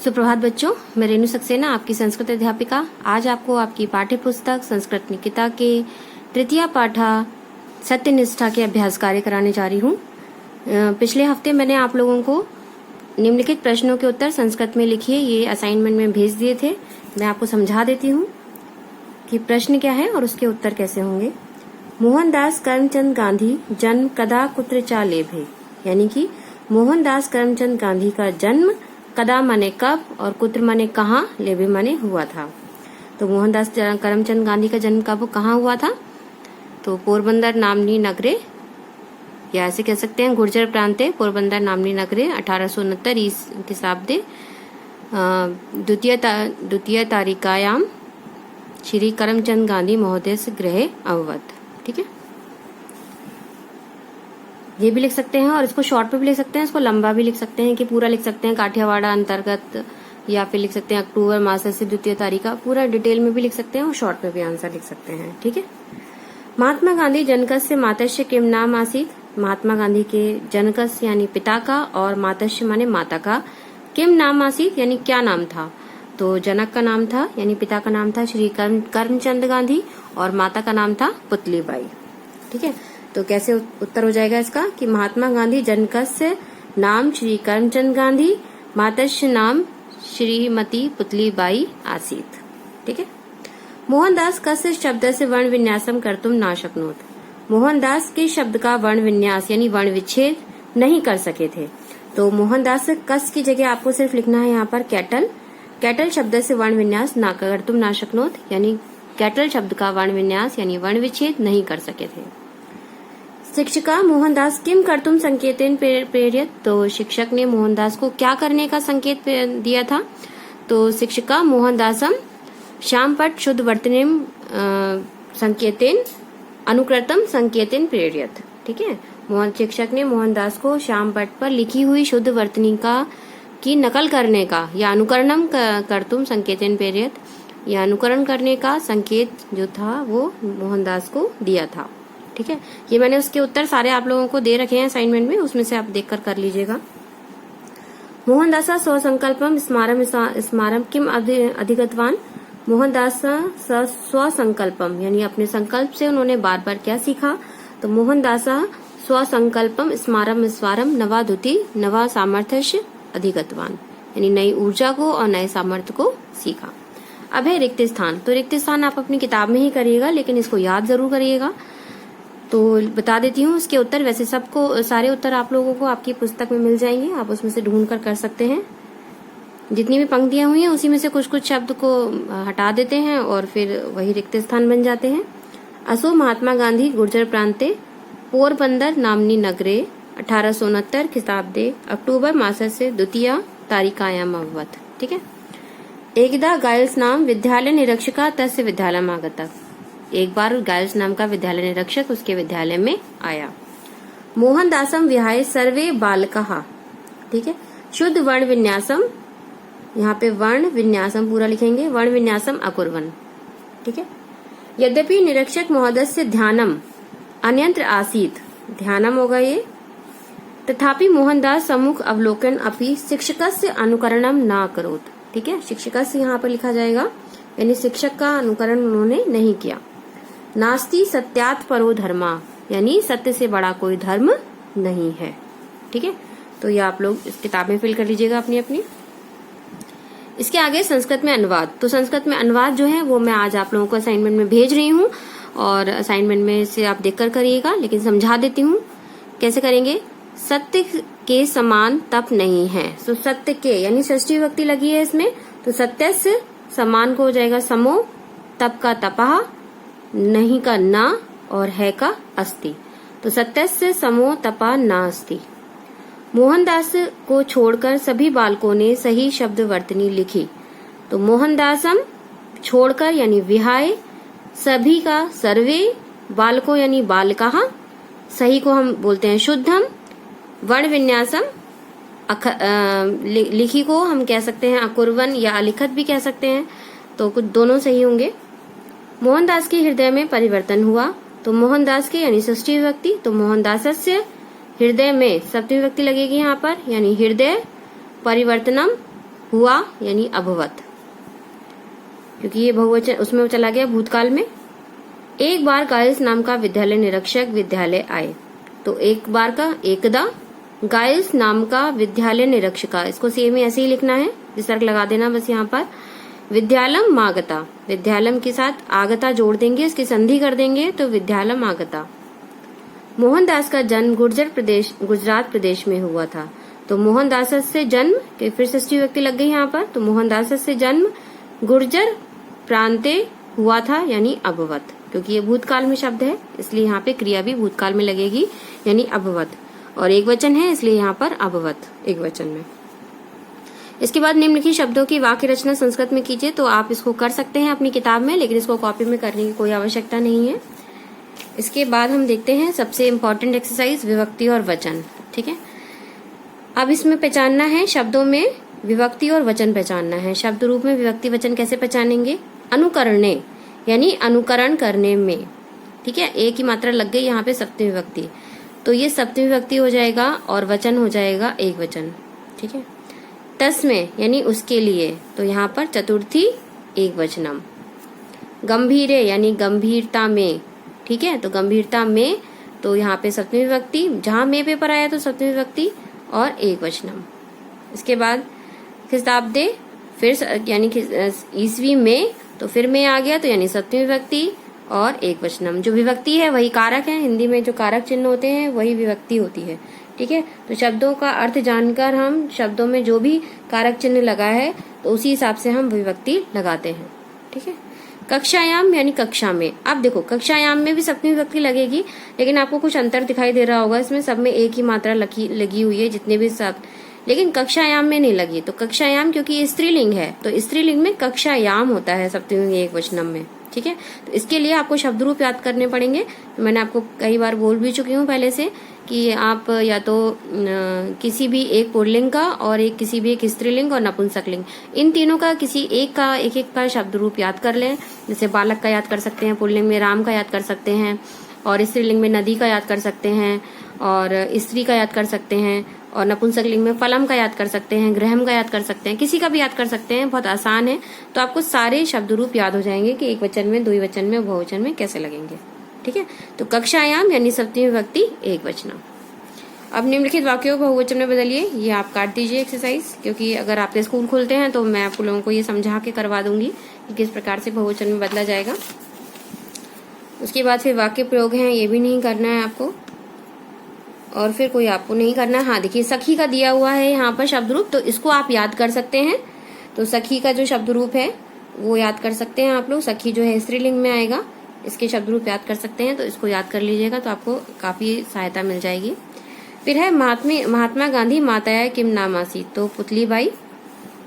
सुप्रभात बच्चों, मैं रेणु सक्सेना आपकी संस्कृत अध्यापिका आज आपको आपकी पाठ्य पुस्तक संस्कृत निकिता के तृतीय पाठा सत्यनिष्ठा के अभ्यास कार्य कराने जा रही हूँ। पिछले हफ्ते मैंने आप लोगों को निम्नलिखित प्रश्नों के उत्तर संस्कृत में लिखिए ये असाइनमेंट में भेज दिए थे। मैं आपको समझा देती हूँ कि प्रश्न क्या है और उसके उत्तर कैसे होंगे। मोहनदास करमचंद गांधी जन्म कदा कुत्र चा लेभे, यानी कि मोहनदास करमचंद गांधी का जन्म कदा माने कब और कुत्र माने कहाँ, लेभे माने हुआ था। तो मोहनदास करमचंद गांधी का जन्म कब कहाँ हुआ था? तो पोरबंदर नामनी नगरे, या ऐसे कह सकते हैं गुर्जर प्रांते पोरबंदर नामनी नगरे 1869 ईसाब्दे द्वितीय तारिकायाम श्री करमचंद गांधी महोदय से गृहे अववत। ठीक है, ये भी लिख सकते हैं और इसको शॉर्ट पे भी लिख सकते हैं, इसको लंबा भी लिख सकते हैं कि पूरा लिख सकते हैं काठियावाड़ अंतर्गत, या फिर लिख सकते हैं अक्टूबर मास से द्वितीय तारीख, पूरा डिटेल में भी लिख सकते हैं और शॉर्ट पे भी आंसर लिख सकते हैं। ठीक है, महात्मा गांधी जनकस्य मातस्य किम नाम आसीत, महात्मा गांधी के जनकस्य यानी पिता का और मातस्य माने माता का, किम नाम आसीत यानी क्या नाम था। तो जनक का नाम था यानी पिता का नाम था श्री करमचंद गांधी और माता का नाम था पुतलीबाई। ठीक है, तो कैसे उत्तर हो जाएगा इसका कि महात्मा गांधी जनकस्य नाम श्री करमचंद गांधी, मातस्य नाम श्रीमती पुतलीबाई आसीत। ठीक है, मोहनदास कस्य शब्द से वर्ण विन्यासम कर्तुम ना शक्नोत, मोहनदास के शब्द का वर्ण विन्यास यानी वर्ण विच्छेद नहीं कर सके थे। तो मोहनदास कस की जगह आपको सिर्फ लिखना है यहाँ पर कैटल, कैटल शब्द से वर्ण विन्यास ना कर्तुम ना शक्नोत, यानी कैटल शब्द का वर्ण विन्यास यानी वर्ण विच्छेद नहीं कर सके थे। शिक्षिका मोहनदास किम कर्तुम संकेतन प्रेरित, तो शिक्षक ने मोहनदास को क्या करने का संकेत दिया था। तो शिक्षिका मोहनदासम श्याम पट शुद्ध वर्तनीम संकेतन अनुकृतम संकेतन प्रेरित। ठीक है, शिक्षक ने मोहनदास को श्याम पट पर लिखी हुई शुद्ध वर्तनिका की नकल करने का या अनुकरणम कर्तुम संकेतन प्रेरित, या अनुकरण करने का संकेत जो था वो मोहनदास को दिया था। ठीक है, ये मैंने उसके उत्तर सारे आप लोगों को दे रखे हैं असाइनमेंट में, उसमें से आप देखकर कर लीजिएगा। मोहनदास स्वसंकल्पम स्मारम किम अधिगतवान, मोहनदास स्वसंकल्पम यानी अपने संकल्प से उन्होंने बार बार क्या सीखा। तो मोहनदास स्वसंकल्पम स्मारम नवा द्युति नवा सामर्थ्य अधिगतवान, यानी नई ऊर्जा को और नए सामर्थ्य को सीखा। अब है रिक्त स्थान, तो रिक्त स्थान आप अपनी किताब में ही करिएगा लेकिन इसको याद जरूर करिएगा। तो बता देती हूँ उसके उत्तर, वैसे सबको सारे उत्तर आप लोगों को आपकी पुस्तक में मिल जाएंगे, आप उसमें से ढूंढ कर सकते हैं। जितनी भी पंक्तियां हुई हैं उसी में से कुछ कुछ शब्द को हटा देते हैं और फिर वही रिक्त स्थान बन जाते हैं। असो महात्मा गांधी गुर्जर प्रांते पोरबंदर नामनी नगरे 1869 ख्रीस्ताब्दे अक्टूबर मास से द्वितीय तारिकायाम अववत। ठीक है, एकदा गायल्स नाम विद्यालय निरीक्षका तस्य विद्यालय आगता, एक बार गायल्स नाम का विद्यालय निरीक्षक उसके विद्यालय में आया। मोहनदासम विहाय सर्वे बालकाः। ठीक है, शुद्ध वर्ण विन्यासम, यहाँ पे वर्ण विन्यासम पूरा लिखेंगे, वर्ण विन्यासम अकुर्वन। ठीक है, यद्यपि निरीक्षक महोदय से ध्यानम अन्यंत्र आसीत, ध्यानम होगा ये, तथापि मोहनदास सम्मुख अवलोकन अपि शिक्षकस्य अनुकरणम ना करोत। ठीक है, शिक्षकस्य यहाँ पर लिखा जाएगा यानी शिक्षक का अनुकरण उन्होंने नहीं किया। नास्ति सत्यात् परो धर्मा, यानी सत्य से बड़ा कोई धर्म नहीं है। ठीक है, तो ये आप लोग इस किताब में फिल कर लीजिएगा अपनी अपनी। इसके आगे संस्कृत में अनुवाद, तो संस्कृत में अनुवाद जो है वो मैं आज आप लोगों को असाइनमेंट में भेज रही हूँ और असाइनमेंट में से आप देखकर करिएगा, लेकिन समझा देती हूँ कैसे करेंगे। सत्य के समान तप नहीं है, तो सत्य के यानी षष्ठी विभक्ति लगी है इसमें, तो सत्य से समान को हो जाएगा समो, तप का तपः, नहीं का ना और है का अस्ति, तो सत्य से समो तपा ना अस्ति। मोहनदास को छोड़कर सभी बालकों ने सही शब्द वर्तनी लिखी, तो मोहनदासम छोड़कर यानी विहाय, सभी का सर्वे, बालकों यानी बालकाः, सही को हम बोलते हैं शुद्धम, वर्ण विन्यासम लिखी को हम कह सकते हैं अकुर्वन या अलिखत भी कह सकते हैं, तो कुछ दोनों सही होंगे। मोहनदास के हृदय में परिवर्तन हुआ, तो मोहनदास के यानी षष्ठी विभक्ति, तो मोहनदासस्य हृदय में सप्तमी विभक्ति लगेगी यहाँ पर, यानी हृदय परिवर्तनम हुआ यानी अभवत, क्योंकि ये बहुवचन उसमें चला गया भूतकाल में। एक बार गाइल्स नाम का विद्यालय निरीक्षक विद्यालय आए, तो एक बार का एकदा, गाइल्स नाम का विद्यालय निरीक्षका, इसको सेम में ऐसे ही लिखना है, विसर्ग लगा देना बस यहाँ पर। विद्यालम मागता, विद्यालम के साथ आगता जोड़ देंगे, इसकी संधि कर देंगे तो विद्यालम आगता। मोहनदास का जन्म गुजरात प्रदेश में हुआ था, तो मोहनदास से जन्म, फिर षष्ठी विभक्ति लग गई यहाँ पर, तो मोहनदास से जन्म गुर्जर प्रांते हुआ था यानी अभवत, क्योंकि ये भूतकाल में शब्द है इसलिए यहाँ पे क्रिया भी भूतकाल में लगेगी यानी अभवत, और एक वचन है इसलिए यहाँ पर अभवत एक वचन में। इसके बाद निम्नलिखित शब्दों की वाक्य रचना संस्कृत में कीजिए, तो आप इसको कर सकते हैं अपनी किताब में, लेकिन इसको कॉपी में करने की कोई आवश्यकता नहीं है। इसके बाद हम देखते हैं सबसे इम्पोर्टेंट एक्सरसाइज, विभक्ति और वचन। ठीक है, अब इसमें पहचानना है शब्दों में विभक्ति और वचन पहचानना है। शब्द रूप में विभक्ति वचन कैसे पहचानेंगे? अनुकरणे यानी अनुकरण करने में। ठीक है, एक ही मात्रा लग गई यहाँ पे सप्तमी विभक्ति, तो ये सप्तमी विभक्ति हो जाएगा और वचन हो जाएगा एक वचन। ठीक है, तस्में यानी उसके लिए, तो यहाँ पर चतुर्थी एक वचनम। गंभीरे यानी गंभीरता में। ठीक है, तो गंभीरता में, तो यहाँ पे सप्तमी विभक्ति, जहां में पेपर आया तो सप्तमी विभक्ति और एक वचनम। इसके बाद खिस्ताब्दे, फिर यानी ईस्वी में, तो फिर में आ गया तो यानी सप्तमी विभक्ति और एक वचनम। जो विभक्ति है वही कारक है, हिंदी में जो कारक चिन्ह होते हैं वही विभक्ति होती है। ठीक है, तो शब्दों का अर्थ जानकर हम शब्दों में जो भी कारक चिन्ह लगा है तो उसी हिसाब से हम विभक्ति लगाते हैं। ठीक है, कक्षायाम यानी कक्षा में। अब देखो कक्षायाम में भी सप्तमी विभक्ति लगेगी, लेकिन आपको कुछ अंतर दिखाई दे रहा होगा, इसमें सब में एक ही मात्रा लगी हुई है जितने भी शब्द, लेकिन कक्षायाम में नहीं लगी। तो कक्षायाम क्योंकि ये स्त्रीलिंग है, तो स्त्रीलिंग में कक्षायाम होता है सप्तमी एक वचनम में। ठीक है, तो इसके लिए आपको शब्द रूप याद करने पड़ेंगे। मैंने आपको कई बार बोल भी चुकी हूँ पहले से कि आप या तो किसी भी एक पुल्लिंग का और एक किसी भी एक स्त्रीलिंग और नपुंसकलिंग, इन तीनों का किसी एक का शब्द रूप याद कर लें। जैसे बालक का याद कर सकते हैं, पुल्लिंग में राम का याद कर सकते हैं, और स्त्रीलिंग में नदी का याद कर सकते हैं, और स्त्री का याद कर सकते हैं, और नपुंसकलिंग में फलम का याद कर सकते हैं, गृहम का याद कर सकते हैं, किसी का भी याद कर सकते हैं। बहुत आसान है, तो आपको सारे शब्द रूप याद हो जाएंगे कि एक वचन में, द्विवचन में, बहुवचन में कैसे लगेंगे। ठीक है, तो कक्षायाम यानी सप्तमी विभक्ति एक वचनम। अब निम्नलिखित वाक्यों को बहुवचन में बदलिए। ये आप काट दीजिए एक्सरसाइज, क्योंकि अगर आपके स्कूल खुलते हैं तो मैं आप लोगों को ये समझा के करवा दूंगी कि किस प्रकार से बहुवचन में बदला जाएगा। उसके बाद फिर वाक्य प्रयोग हैं, ये भी नहीं करना है आपको, और फिर कोई आपको नहीं करना है। हाँ देखिए, सखी का दिया हुआ है यहाँ पर शब्द रूप, तो इसको आप याद कर सकते हैं। तो सखी का जो शब्द रूप है वो याद कर सकते हैं आप लोग। सखी जो है स्त्रीलिंग में आएगा, इसके शब्द रूप याद कर सकते हैं, तो इसको याद कर लीजिएगा तो आपको काफी सहायता मिल जाएगी। फिर है महात्मा गांधी माताया किम नाम आसी, तो पुतली बाई,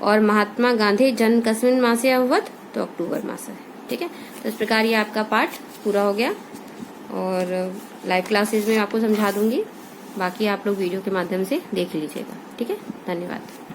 और महात्मा गांधी जन्म कस्मिन मासे अभवत, तो अक्टूबर मास है। ठीक है, तो इस प्रकार ये आपका पाठ पूरा हो गया, और लाइव क्लासेज में आपको समझा दूंगी, बाकी आप लोग वीडियो के माध्यम से देख लीजिएगा। ठीक है, धन्यवाद।